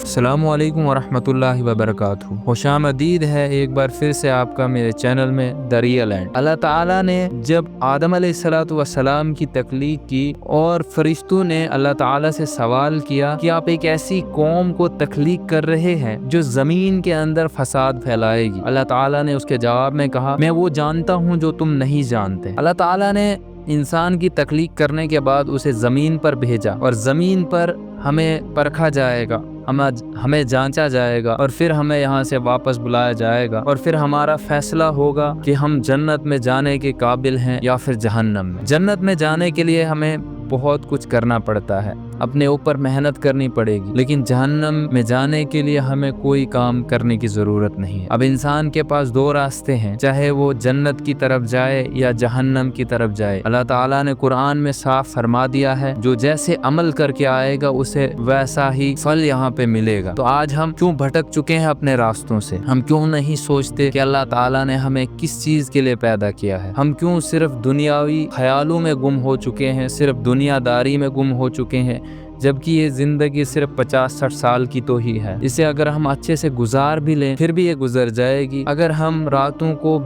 السلام علیکم ورحمۃ اللہ وبرکاتہ۔ خوش آمدید ہے ایک بار پھر سے آپ کا میرے چینل میں دی ریئل اینڈ۔ اللہ تعالیٰ نے جب آدم علیہ السلام کی تخلیق کی اور فرشتوں نے اللہ تعالیٰ سے سوال کیا کہ آپ ایک ایسی قوم کو تخلیق کر رہے ہیں جو زمین کے اندر فساد پھیلائے گی، اللہ تعالیٰ نے اس کے جواب میں کہا میں وہ جانتا ہوں جو تم نہیں جانتے۔ اللہ تعالیٰ نے انسان کی تخلیق کرنے کے بعد اسے زمین پر بھیجا اور زمین پر ہمیں پرکھا جائے گا، ہمیں جانچا جائے گا اور پھر ہمیں یہاں سے واپس بلایا جائے گا اور پھر ہمارا فیصلہ ہوگا کہ ہم جنت میں جانے کے قابل ہیں یا پھر جہنم میں۔ جنت میں جانے کے لیے ہمیں بہت کچھ کرنا پڑتا ہے، اپنے اوپر محنت کرنی پڑے گی، لیکن جہنم میں جانے کے لیے ہمیں کوئی کام کرنے کی ضرورت نہیں ہے۔ اب انسان کے پاس دو راستے ہیں، چاہے وہ جنت کی طرف جائے یا جہنم کی طرف جائے۔ اللہ تعالیٰ نے قرآن میں صاف فرما دیا ہے جو جیسے عمل کر کے آئے گا اسے ویسا ہی پھل یہاں پہ ملے گا۔ تو آج ہم کیوں بھٹک چکے ہیں اپنے راستوں سے؟ ہم کیوں نہیں سوچتے کہ اللہ تعالیٰ نے ہمیں کس چیز کے لیے پیدا کیا ہے؟ ہم کیوں صرف دنیاوی خیالوں میں گم ہو چکے ہیں، صرف دنیا داری میں گم ہو چکے ہیں، جبکہ یہ زندگی صرف 50-60 سال کی تو ہی ہے۔ اسے اگر ہم اچھے سے گزار بھی لیں پھر بھی یہ گزر جائے گی۔ اگر ہم راتوں کو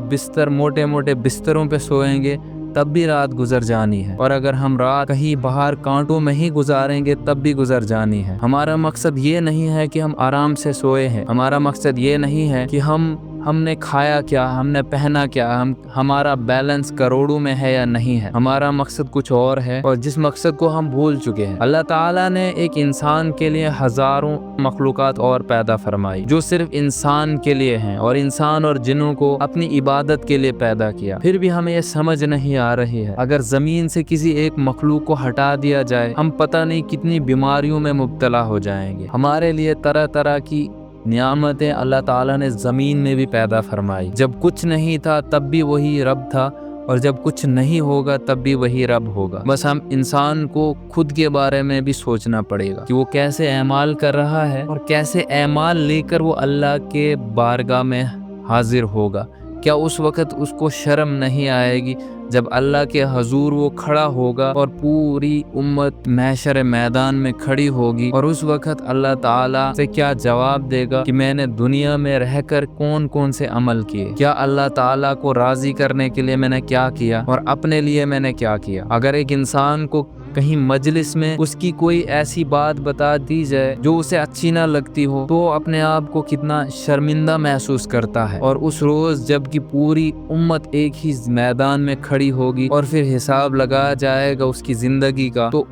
موٹے موٹے بستروں پہ سوئیں گے تب بھی رات گزر جانی ہے، اور اگر ہم رات کہیں باہر کانٹوں میں ہی گزاریں گے تب بھی گزر جانی ہے۔ ہمارا مقصد یہ نہیں ہے کہ ہم آرام سے سوئے ہیں، ہمارا مقصد یہ نہیں ہے کہ ہم نے کھایا کیا، ہم نے پہنا کیا، ہمارا بیلنس کروڑوں میں ہے یا نہیں ہے۔ ہمارا مقصد کچھ اور ہے اور جس مقصد کو ہم بھول چکے ہیں۔ اللہ تعالیٰ نے ایک انسان کے لیے ہزاروں مخلوقات اور پیدا فرمائی جو صرف انسان کے لیے ہیں، اور انسان اور جنوں کو اپنی عبادت کے لیے پیدا کیا، پھر بھی ہمیں یہ سمجھ نہیں آ رہی ہے۔ اگر زمین سے کسی ایک مخلوق کو ہٹا دیا جائے ہم پتہ نہیں کتنی بیماریوں میں مبتلا ہو جائیں گے۔ ہمارے لیے طرح طرح کی نعمتیں اللہ تعالیٰ نے زمین میں بھی پیدا فرمائی۔ جب کچھ نہیں تھا تب بھی وہی رب تھا، اور جب کچھ نہیں ہوگا تب بھی وہی رب ہوگا۔ بس ہم انسان کو خود کے بارے میں بھی سوچنا پڑے گا کہ وہ کیسے اعمال کر رہا ہے اور کیسے اعمال لے کر وہ اللہ کے بارگاہ میں حاضر ہوگا۔ کیا اس وقت اس کو شرم نہیں آئے گی جب اللہ کے حضور وہ کھڑا ہوگا اور پوری امت محشر میدان میں کھڑی ہوگی، اور اس وقت اللہ تعالیٰ سے کیا جواب دے گا کہ میں نے دنیا میں رہ کر کون کون سے عمل کیے، کیا اللہ تعالیٰ کو راضی کرنے کے لیے میں نے کیا کیا اور اپنے لیے میں نے کیا کیا۔ اگر ایک انسان کو کہیں مجلس میں اس کی کوئی ایسی بات بتا دی جائے جو اسے اچھی نہ لگتی ہو تو اپنے آپ کو کتنا شرمندہ محسوس کرتا ہے، اور اس روز جب کہ پوری امت ایک ہی میدان میں کھڑی ہوگی اور پھر حساب لگایا جائے گا اس کی زندگی کا، تو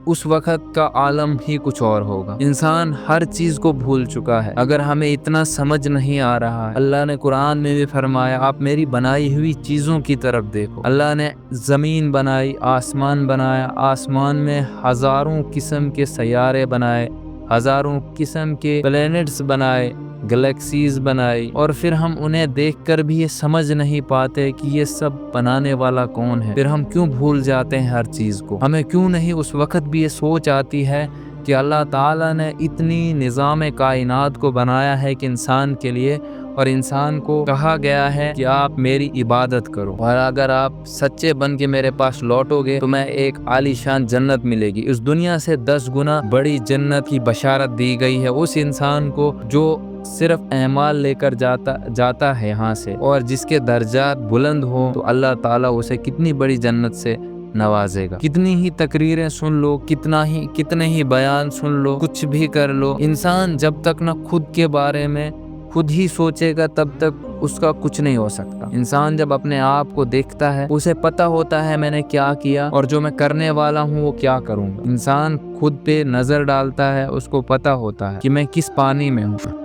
اس وقت کا عالم ہی کچھ اور ہوگا۔ انسان ہر چیز کو بھول چکا ہے۔ اگر ہمیں اتنا سمجھ نہیں آ رہا ہے، اللہ نے قرآن میں بھی فرمایا آپ میری بنائی ہوئی چیزوں کی طرف دیکھو۔ اللہ نے زمین بنائی، آسمان بنایا، آسمان میں ہزاروں قسم کے سیارے بنائے، ہزاروں قسم کے پلینٹس بنائے، گلیکسیز بنائی، اور پھر ہم انہیں دیکھ کر بھی یہ سمجھ نہیں پاتے کہ یہ سب بنانے والا کون ہے۔ پھر ہم کیوں بھول جاتے ہیں ہر چیز کو؟ ہمیں کیوں نہیں اس وقت بھی یہ سوچ آتی ہے کہ اللہ تعالیٰ نے اتنی نظام کائنات کو بنایا ہے کہ انسان کے لیے، اور انسان کو کہا گیا ہے کہ آپ میری عبادت کرو، اور اگر آپ سچے بن کے میرے پاس لوٹو گے تو میں ایک عالی شان جنت ملے گی، اس دنیا سے 10 گنا بڑی جنت کی بشارت دی گئی ہے اس انسان کو جو صرف اعمال لے کر جاتا ہے یہاں سے، اور جس کے درجات بلند ہوں تو اللہ تعالیٰ اسے کتنی بڑی جنت سے نوازے گا۔ کتنی ہی تقریریں سن لو، کتنے ہی بیان سن لو، کچھ بھی کر لو، انسان جب تک نہ خود کے بارے میں خود ہی سوچے گا تب تک اس کا کچھ نہیں ہو سکتا۔ انسان جب اپنے آپ کو دیکھتا ہے اسے پتہ ہوتا ہے میں نے کیا کیا اور جو میں کرنے والا ہوں وہ کیا کروں گا۔ انسان خود پہ نظر ڈالتا ہے، اس کو پتہ ہوتا ہے کہ میں کس پانی میں ہوں۔